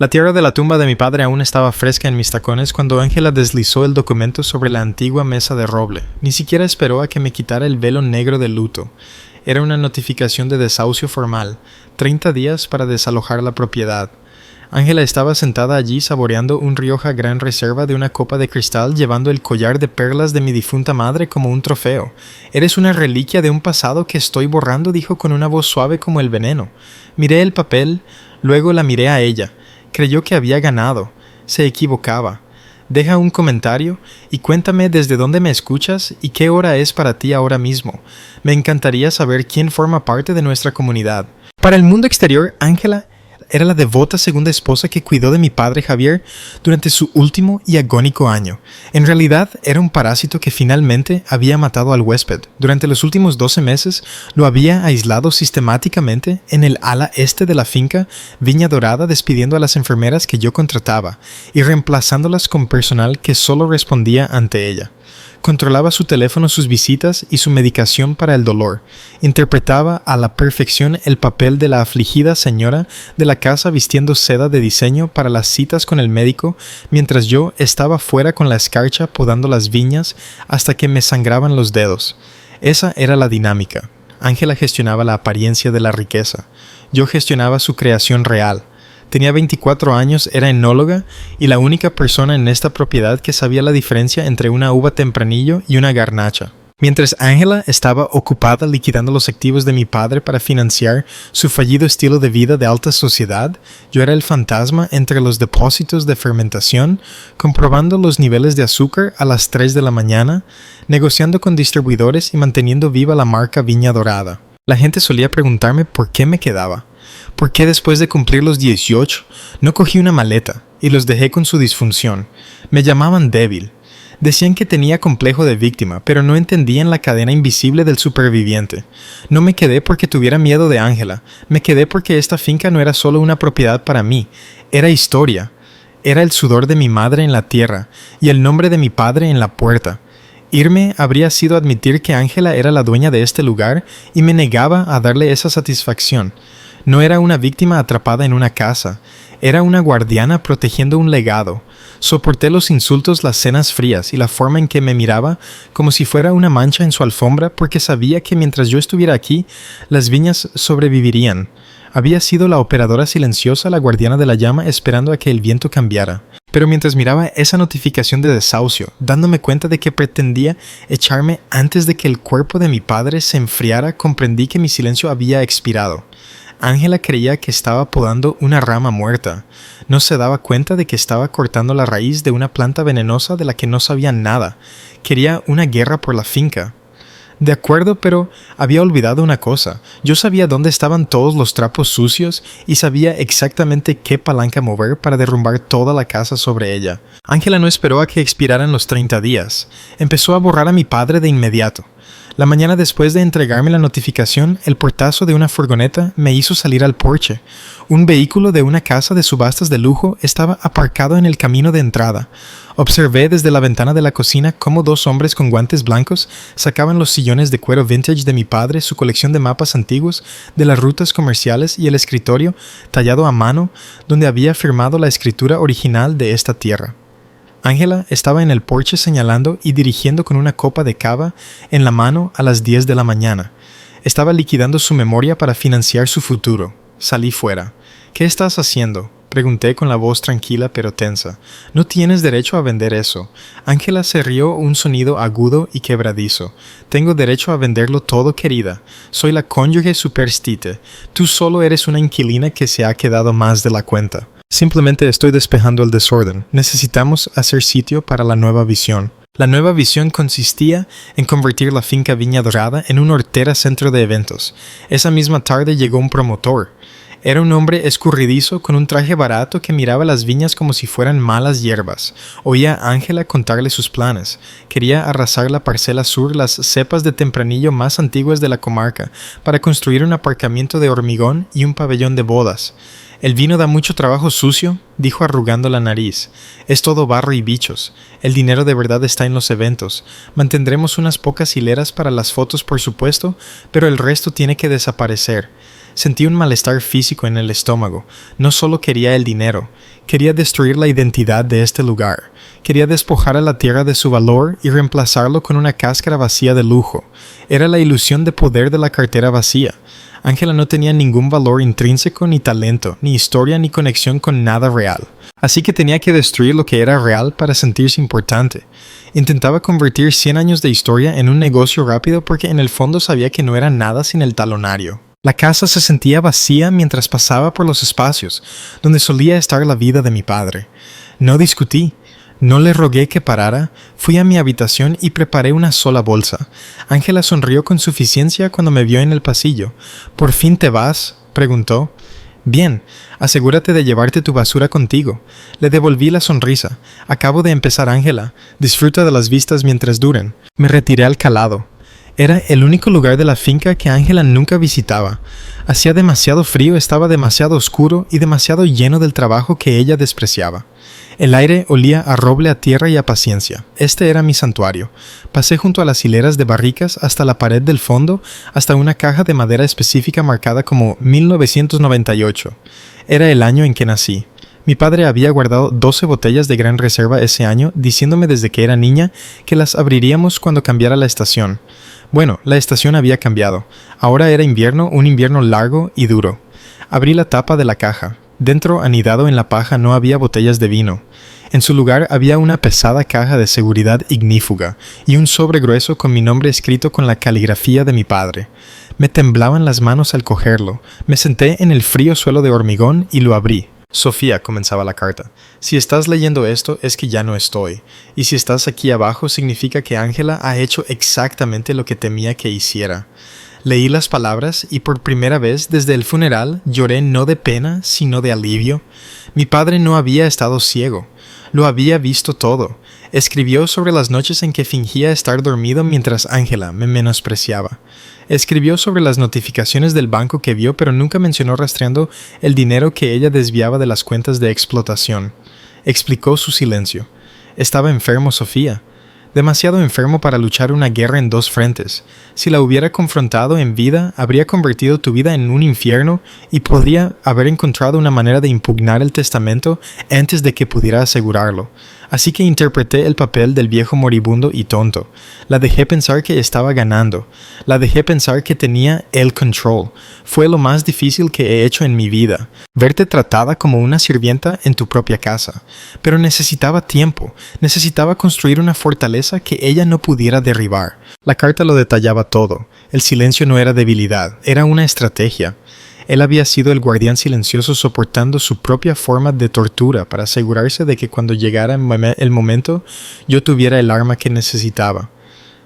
La tierra de la tumba de mi padre aún estaba fresca en mis tacones cuando Ángela deslizó el documento sobre la antigua mesa de roble. Ni siquiera esperó a que me quitara el velo negro de luto. Era una notificación de desahucio formal, 30 días para desalojar la propiedad. Ángela estaba sentada allí saboreando un Rioja Gran Reserva de una copa de cristal, llevando el collar de perlas de mi difunta madre como un trofeo. «Eres una reliquia de un pasado que estoy borrando», dijo con una voz suave como el veneno. Miré el papel, luego la miré a ella. Creyó que había ganado. Se equivocaba. Deja un comentario y cuéntame desde dónde me escuchas y qué hora es para ti ahora mismo. Me encantaría saber quién forma parte de nuestra comunidad. Para el mundo exterior, Ángela era la devota segunda esposa que cuidó de mi padre Javier durante su último y agónico año. En realidad, era un parásito que finalmente había matado al huésped. Durante los últimos 12 meses, lo había aislado sistemáticamente en el ala este de la finca Viña Dorada, despidiendo a las enfermeras que yo contrataba y reemplazándolas con personal que solo respondía ante ella. Controlaba su teléfono, sus visitas y su medicación para el dolor. Interpretaba a la perfección el papel de la afligida señora de la casa vistiendo seda de diseño para las citas con el médico, mientras yo estaba fuera con la escarcha podando las viñas hasta que me sangraban los dedos. Esa era la dinámica. Ángela gestionaba la apariencia de la riqueza. Yo gestionaba su creación real. Tenía 24 años, era enóloga y la única persona en esta propiedad que sabía la diferencia entre una uva tempranillo y una garnacha. Mientras Ángela estaba ocupada liquidando los activos de mi padre para financiar su fallido estilo de vida de alta sociedad, yo era el fantasma entre los depósitos de fermentación, comprobando los niveles de azúcar a las 3 de la mañana, negociando con distribuidores y manteniendo viva la marca Viña Dorada. La gente solía preguntarme por qué me quedaba. ¿Por qué después de cumplir los 18 no cogí una maleta y los dejé con su disfunción? Me llamaban débil. Decían que tenía complejo de víctima, pero no entendían la cadena invisible del superviviente. No me quedé porque tuviera miedo de Ángela. Me quedé porque esta finca no era solo una propiedad para mí. Era historia. Era el sudor de mi madre en la tierra y el nombre de mi padre en la puerta. Irme habría sido admitir que Ángela era la dueña de este lugar y me negaba a darle esa satisfacción. No era una víctima atrapada en una casa, era una guardiana protegiendo un legado. Soporté los insultos, las cenas frías y la forma en que me miraba como si fuera una mancha en su alfombra porque sabía que mientras yo estuviera aquí, las viñas sobrevivirían. Había sido la operadora silenciosa, la guardiana de la llama, esperando a que el viento cambiara. Pero mientras miraba esa notificación de desahucio, dándome cuenta de que pretendía echarme antes de que el cuerpo de mi padre se enfriara, comprendí que mi silencio había expirado. Ángela creía que estaba podando una rama muerta. No se daba cuenta de que estaba cortando la raíz de una planta venenosa de la que no sabía nada. Quería una guerra por la finca. De acuerdo, pero había olvidado una cosa. Yo sabía dónde estaban todos los trapos sucios y sabía exactamente qué palanca mover para derrumbar toda la casa sobre ella. Ángela no esperó a que expiraran los 30 días. Empezó a borrar a mi padre de inmediato. La mañana después de entregarme la notificación, el portazo de una furgoneta me hizo salir al porche. Un vehículo de una casa de subastas de lujo estaba aparcado en el camino de entrada. Observé desde la ventana de la cocina cómo dos hombres con guantes blancos sacaban los sillones de cuero vintage de mi padre, su colección de mapas antiguos de las rutas comerciales y el escritorio tallado a mano donde había firmado la escritura original de esta tierra. Ángela estaba en el porche señalando y dirigiendo con una copa de cava en la mano a las 10 de la mañana. Estaba liquidando su memoria para financiar su futuro. Salí fuera. «¿Qué estás haciendo?», pregunté con la voz tranquila pero tensa. «No tienes derecho a vender eso». Ángela se rió, un sonido agudo y quebradizo. «Tengo derecho a venderlo todo, querida. Soy la cónyuge superstite. Tú solo eres una inquilina que se ha quedado más de la cuenta. Simplemente estoy despejando el desorden. Necesitamos hacer sitio para la nueva visión». La nueva visión consistía en convertir la finca Viña Dorada en un hortera centro de eventos. Esa misma tarde llegó un promotor. Era un hombre escurridizo con un traje barato que miraba las viñas como si fueran malas hierbas. Oía a Ángela contarle sus planes. Quería arrasar la parcela sur, las cepas de tempranillo más antiguas de la comarca, para construir un aparcamiento de hormigón y un pabellón de bodas. «El vino da mucho trabajo sucio», dijo arrugando la nariz. «Es todo barro y bichos. El dinero de verdad está en los eventos. Mantendremos unas pocas hileras para las fotos, por supuesto, pero el resto tiene que desaparecer. Sentí un malestar físico en el estómago. No solo quería el dinero, quería destruir la identidad de este lugar. Quería despojar a la tierra de su valor y reemplazarlo con una cáscara vacía de lujo. Era la ilusión de poder de la cartera vacía. Ángela no tenía ningún valor intrínseco, ni talento, ni historia, ni conexión con nada real. Así que tenía que destruir lo que era real para sentirse importante. Intentaba convertir 100 años de historia en un negocio rápido porque en el fondo sabía que no era nada sin el talonario. La casa se sentía vacía mientras pasaba por los espacios donde solía estar la vida de mi padre. No discutí. No le rogué que parara, fui a mi habitación y preparé una sola bolsa. Ángela sonrió con suficiencia cuando me vio en el pasillo. ¿Por fin te vas?, preguntó. Bien, asegúrate de llevarte tu basura contigo. Le devolví la sonrisa. Acabo de empezar, Ángela. Disfruta de las vistas mientras duren. Me retiré al calado. Era el único lugar de la finca que Ángela nunca visitaba. Hacía demasiado frío, estaba demasiado oscuro y demasiado lleno del trabajo que ella despreciaba. El aire olía a roble, a tierra y a paciencia. Este era mi santuario. Pasé junto a las hileras de barricas hasta la pared del fondo, hasta una caja de madera específica marcada como 1998. Era el año en que nací. Mi padre había guardado 12 botellas de gran reserva ese año, diciéndome desde que era niña que las abriríamos cuando cambiara la estación. Bueno, la estación había cambiado. Ahora era invierno, un invierno largo y duro. Abrí la tapa de la caja. Dentro, anidado en la paja, no había botellas de vino. En su lugar había una pesada caja de seguridad ignífuga y un sobre grueso con mi nombre escrito con la caligrafía de mi padre. Me temblaban las manos al cogerlo. Me senté en el frío suelo de hormigón y lo abrí. Sofía, comenzaba la carta, si estás leyendo esto es que ya no estoy, y si estás aquí abajo significa que Ángela ha hecho exactamente lo que temía que hiciera. Leí las palabras y por primera vez desde el funeral lloré no de pena, sino de alivio. Mi padre no había estado ciego, lo había visto todo. Escribió sobre las noches en que fingía estar dormido mientras Ángela me menospreciaba. Escribió sobre las notificaciones del banco que vio, pero nunca mencionó rastreando el dinero que ella desviaba de las cuentas de explotación. Explicó su silencio. Estaba enfermo, Sofía. Demasiado enfermo para luchar una guerra en dos frentes. Si la hubiera confrontado en vida, habría convertido tu vida en un infierno y podría haber encontrado una manera de impugnar el testamento antes de que pudiera asegurarlo. Así que interpreté el papel del viejo moribundo y tonto. La dejé pensar que estaba ganando. La dejé pensar que tenía el control. Fue lo más difícil que he hecho en mi vida. Verte tratada como una sirvienta en tu propia casa. Pero necesitaba tiempo. Necesitaba construir una fortaleza que ella no pudiera derribar. La carta lo detallaba todo. El silencio no era debilidad, era una estrategia. Él había sido el guardián silencioso soportando su propia forma de tortura para asegurarse de que cuando llegara el momento yo tuviera el arma que necesitaba.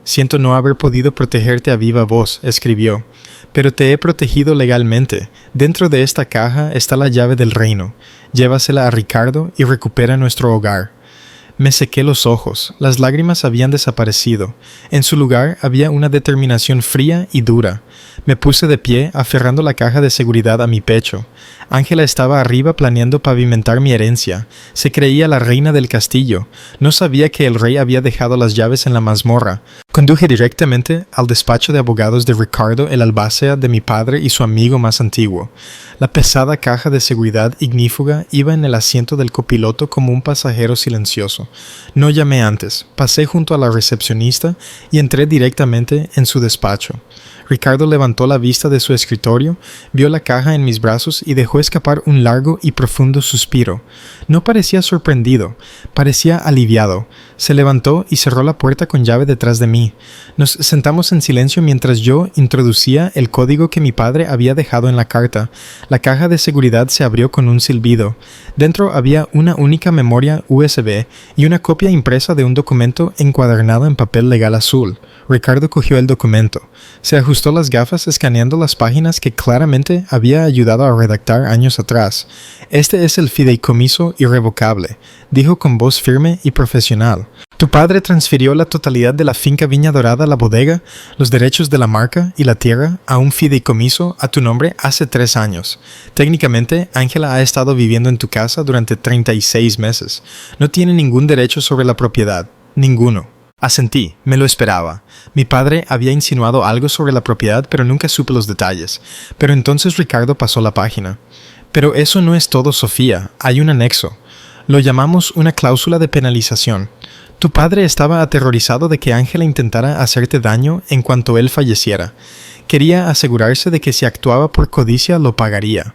Siento no haber podido protegerte a viva voz, escribió, pero te he protegido legalmente. Dentro de esta caja está la llave del reino. Llévasela a Ricardo y recupera nuestro hogar. Me sequé los ojos, las lágrimas habían desaparecido. En su lugar había una determinación fría y dura. Me puse de pie, aferrando la caja de seguridad a mi pecho. Ángela estaba arriba planeando pavimentar mi herencia. Se creía la reina del castillo. No sabía que el rey había dejado las llaves en la mazmorra. Conduje directamente al despacho de abogados de Ricardo, el albacea de mi padre y su amigo más antiguo. La pesada caja de seguridad ignífuga iba en el asiento del copiloto como un pasajero silencioso. No llamé antes. Pasé junto a la recepcionista y entré directamente en su despacho. Ricardo levantó la vista de su escritorio, vio la caja en mis brazos y dejó escapar un largo y profundo suspiro. No parecía sorprendido, parecía aliviado. Se levantó y cerró la puerta con llave detrás de mí. Nos sentamos en silencio mientras yo introducía el código que mi padre había dejado en la carta. La caja de seguridad se abrió con un silbido. Dentro había una única memoria USB y una copia impresa de un documento encuadernado en papel legal azul. Ricardo cogió el documento. Se ajustó las gafas escaneando las páginas que claramente había ayudado a redactar años atrás. Este es el fideicomiso irrevocable, dijo con voz firme y profesional. Tu padre transfirió la totalidad de la finca Viña Dorada, la bodega, los derechos de la marca y la tierra a un fideicomiso a tu nombre hace 3 años. Técnicamente, Ángela ha estado viviendo en tu casa durante 36 meses. No tiene ningún derecho sobre la propiedad. Ninguno. Asentí, me lo esperaba. Mi padre había insinuado algo sobre la propiedad, pero nunca supe los detalles. Pero entonces Ricardo pasó la página. Pero eso no es todo, Sofía. Hay un anexo. Lo llamamos una cláusula de penalización. Tu padre estaba aterrorizado de que Ángela intentara hacerte daño en cuanto él falleciera. Quería asegurarse de que si actuaba por codicia lo pagaría.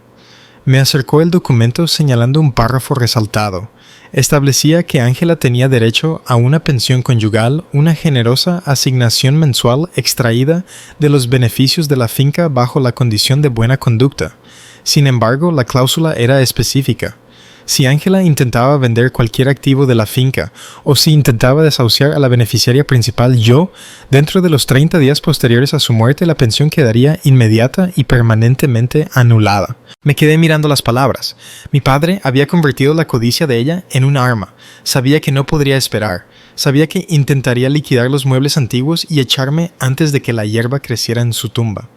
Me acercó el documento señalando un párrafo resaltado. Establecía que Ángela tenía derecho a una pensión conyugal, una generosa asignación mensual extraída de los beneficios de la finca bajo la condición de buena conducta. Sin embargo, la cláusula era específica. Si Ángela intentaba vender cualquier activo de la finca o si intentaba desahuciar a la beneficiaria principal dentro de los 30 días posteriores a su muerte la pensión quedaría inmediata y permanentemente anulada. Me quedé mirando las palabras. Mi padre había convertido la codicia de ella en un arma. Sabía que no podría esperar. Sabía que intentaría liquidar los muebles antiguos y echarme antes de que la hierba creciera en su tumba.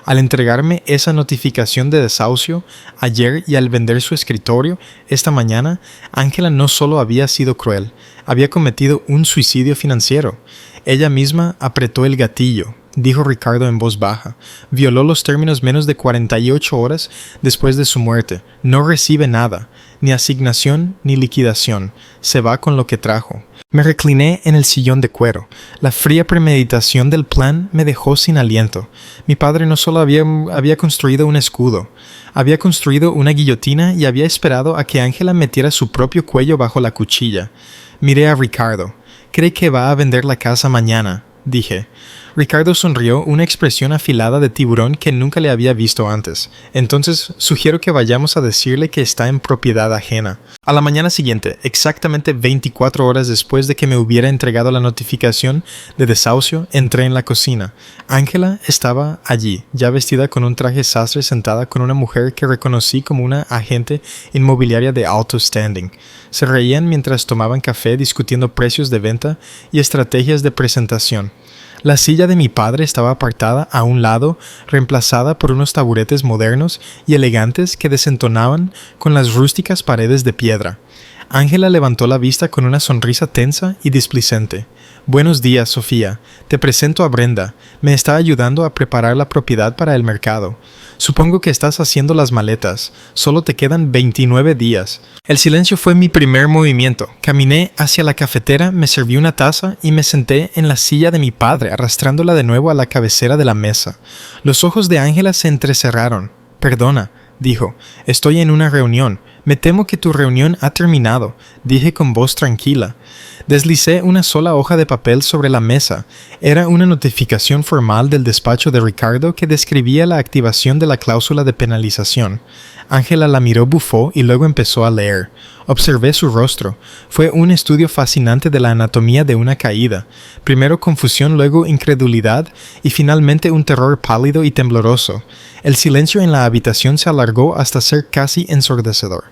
Al entregarme esa notificación de desahucio ayer y al vender su escritorio esta mañana, Ángela no solo había sido cruel, había cometido un suicidio financiero. Ella misma apretó el gatillo, dijo Ricardo en voz baja. Violó los términos menos de 48 horas después de su muerte. No recibe nada, ni asignación ni liquidación. Se va con lo que trajo. Me recliné en el sillón de cuero. La fría premeditación del plan me dejó sin aliento. Mi padre no solo había construido un escudo, había construido una guillotina y había esperado a que Ángela metiera su propio cuello bajo la cuchilla. Miré a Ricardo. «¿Cree que va a vender la casa mañana?», dije. Ricardo sonrió, una expresión afilada de tiburón que nunca le había visto antes. Entonces, sugiero que vayamos a decirle que está en propiedad ajena. A la mañana siguiente, exactamente 24 horas después de que me hubiera entregado la notificación de desahucio, entré en la cocina. Ángela estaba allí, ya vestida con un traje sastre, sentada con una mujer que reconocí como una agente inmobiliaria de alto standing. Se reían mientras tomaban café discutiendo precios de venta y estrategias de presentación. La silla de mi padre estaba apartada a un lado, reemplazada por unos taburetes modernos y elegantes que desentonaban con las rústicas paredes de piedra. Ángela levantó la vista con una sonrisa tensa y displicente. «Buenos días, Sofía. Te presento a Brenda. Me está ayudando a preparar la propiedad para el mercado. Supongo que estás haciendo las maletas. Solo te quedan 29 días». El silencio fue mi primer movimiento. Caminé hacia la cafetera, me serví una taza y me senté en la silla de mi padre, arrastrándola de nuevo a la cabecera de la mesa. Los ojos de Ángela se entrecerraron. «Perdona», dijo. «Estoy en una reunión. Me temo que tu reunión ha terminado», dije con voz tranquila. Deslicé una sola hoja de papel sobre la mesa. Era una notificación formal del despacho de Ricardo que describía la activación de la cláusula de penalización. Ángela la miró, bufó y luego empezó a leer. Observé su rostro. Fue un estudio fascinante de la anatomía de una caída. Primero confusión, luego incredulidad y finalmente un terror pálido y tembloroso. El silencio en la habitación se alargó hasta ser casi ensordecedor.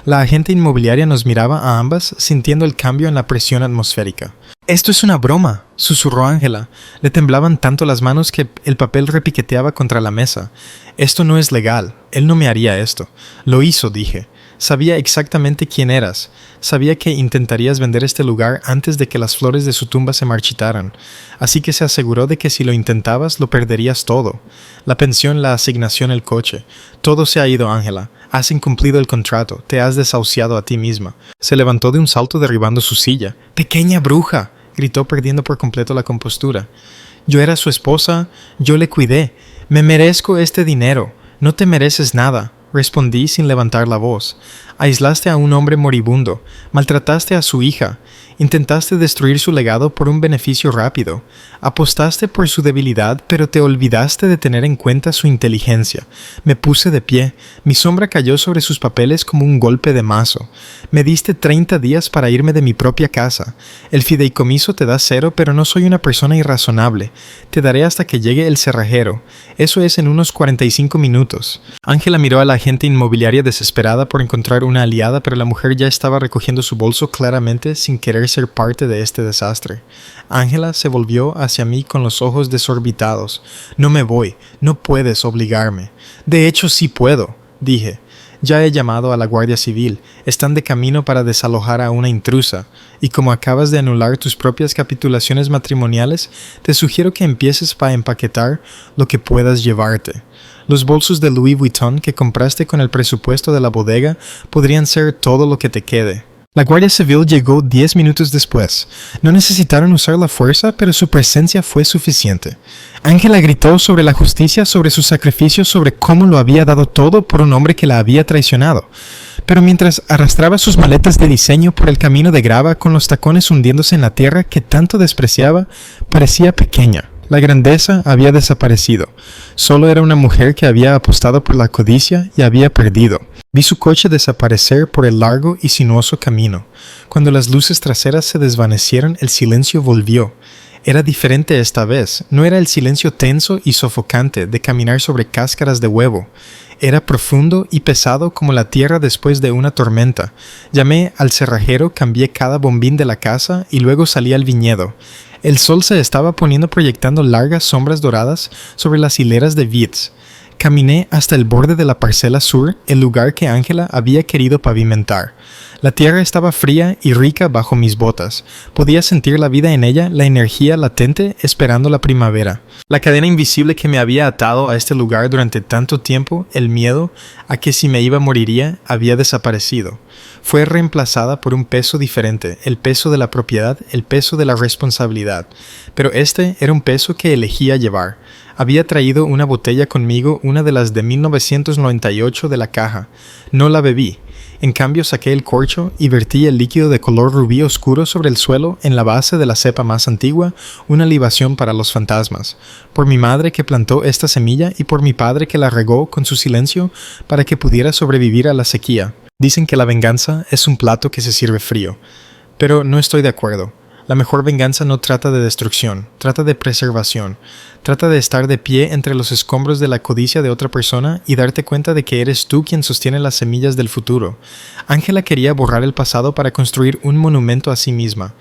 La agente inmobiliaria nos miraba a ambas, sintiendo el cambio en la presión atmosférica. «Esto es una broma», susurró Ángela. Le temblaban tanto las manos que el papel repiqueteaba contra la mesa. «Esto no es legal. Él no me haría esto». «Lo hizo», dije. «Sabía exactamente quién eras. Sabía que intentarías vender este lugar antes de que las flores de su tumba se marchitaran. Así que se aseguró de que si lo intentabas, lo perderías todo. La pensión, la asignación, el coche. Todo se ha ido, Ángela. Has incumplido el contrato. Te has desahuciado a ti misma». Se levantó de un salto derribando su silla. «¡Pequeña bruja!», gritó perdiendo por completo la compostura. «Yo era su esposa. Yo le cuidé. Me merezco este dinero. No te mereces nada», respondí sin levantar la voz. «Aislaste a un hombre moribundo. Maltrataste a su hija. Intentaste destruir su legado por un beneficio rápido. Apostaste por su debilidad, pero te olvidaste de tener en cuenta su inteligencia. Me puse de pie. Mi sombra cayó sobre sus papeles como un golpe de mazo. Me diste 30 días para irme de mi propia casa. El fideicomiso te da 0, pero no soy una persona irrazonable. Te daré hasta que llegue el cerrajero. Eso es en unos 45 minutos». Ángela miró a la agente inmobiliaria desesperada por encontrar una aliada, pero la mujer ya estaba recogiendo su bolso claramente sin querer ser parte de este desastre. Ángela se volvió hacia mí con los ojos desorbitados. «No me voy. No puedes obligarme». «De hecho, sí puedo», dije. Ya he llamado a la Guardia Civil, están de camino para desalojar a una intrusa, y como acabas de anular tus propias capitulaciones matrimoniales, te sugiero que empieces a empaquetar lo que puedas llevarte. Los bolsos de Louis Vuitton que compraste con el presupuesto de la bodega podrían ser todo lo que te quede. La Guardia Civil llegó 10 minutos después. No necesitaron usar la fuerza, pero su presencia fue suficiente. Ángela gritó sobre la justicia, sobre su sacrificio, sobre cómo lo había dado todo por un hombre que la había traicionado. Pero mientras arrastraba sus maletas de diseño por el camino de grava con los tacones hundiéndose en la tierra que tanto despreciaba, parecía pequeña. La grandeza había desaparecido. Solo era una mujer que había apostado por la codicia y había perdido. Vi su coche desaparecer por el largo y sinuoso camino. Cuando las luces traseras se desvanecieron, el silencio volvió. Era diferente esta vez. No era el silencio tenso y sofocante de caminar sobre cáscaras de huevo. Era profundo y pesado como la tierra después de una tormenta. Llamé al cerrajero, cambié cada bombín de la casa y luego salí al viñedo. El sol se estaba poniendo proyectando largas sombras doradas sobre las hileras de vides. Caminé hasta el borde de la parcela sur, el lugar que Ángela había querido pavimentar. La tierra estaba fría y rica bajo mis botas. Podía sentir la vida en ella, la energía latente esperando la primavera. La cadena invisible que me había atado a este lugar durante tanto tiempo, el miedo a que si me iba moriría, había desaparecido. Fue reemplazada por un peso diferente, el peso de la propiedad, el peso de la responsabilidad. Pero este era un peso que elegía llevar. Había traído una botella conmigo, una de las de 1998 de la caja. No la bebí. En cambio saqué el corcho y vertí el líquido de color rubí oscuro sobre el suelo en la base de la cepa más antigua, una libación para los fantasmas. Por mi madre que plantó esta semilla y por mi padre que la regó con su silencio para que pudiera sobrevivir a la sequía. Dicen que la venganza es un plato que se sirve frío, pero no estoy de acuerdo. La mejor venganza no trata de destrucción, trata de preservación. Trata de estar de pie entre los escombros de la codicia de otra persona y darte cuenta de que eres tú quien sostiene las semillas del futuro. Ángela quería borrar el pasado para construir un monumento a sí misma.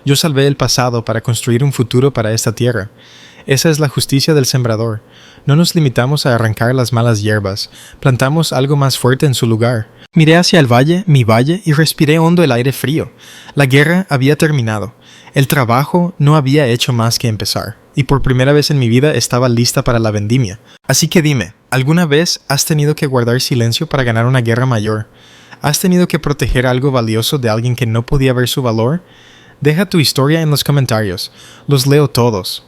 Yo salvé el pasado para construir un futuro para esta tierra. Esa es la justicia del sembrador. No nos limitamos a arrancar las malas hierbas, plantamos algo más fuerte en su lugar. Miré hacia el valle, mi valle, y respiré hondo el aire frío. La guerra había terminado. El trabajo no había hecho más que empezar, y por primera vez en mi vida estaba lista para la vendimia. Así que dime, ¿alguna vez has tenido que guardar silencio para ganar una guerra mayor? ¿Has tenido que proteger algo valioso de alguien que no podía ver su valor? Deja tu historia en los comentarios. Los leo todos.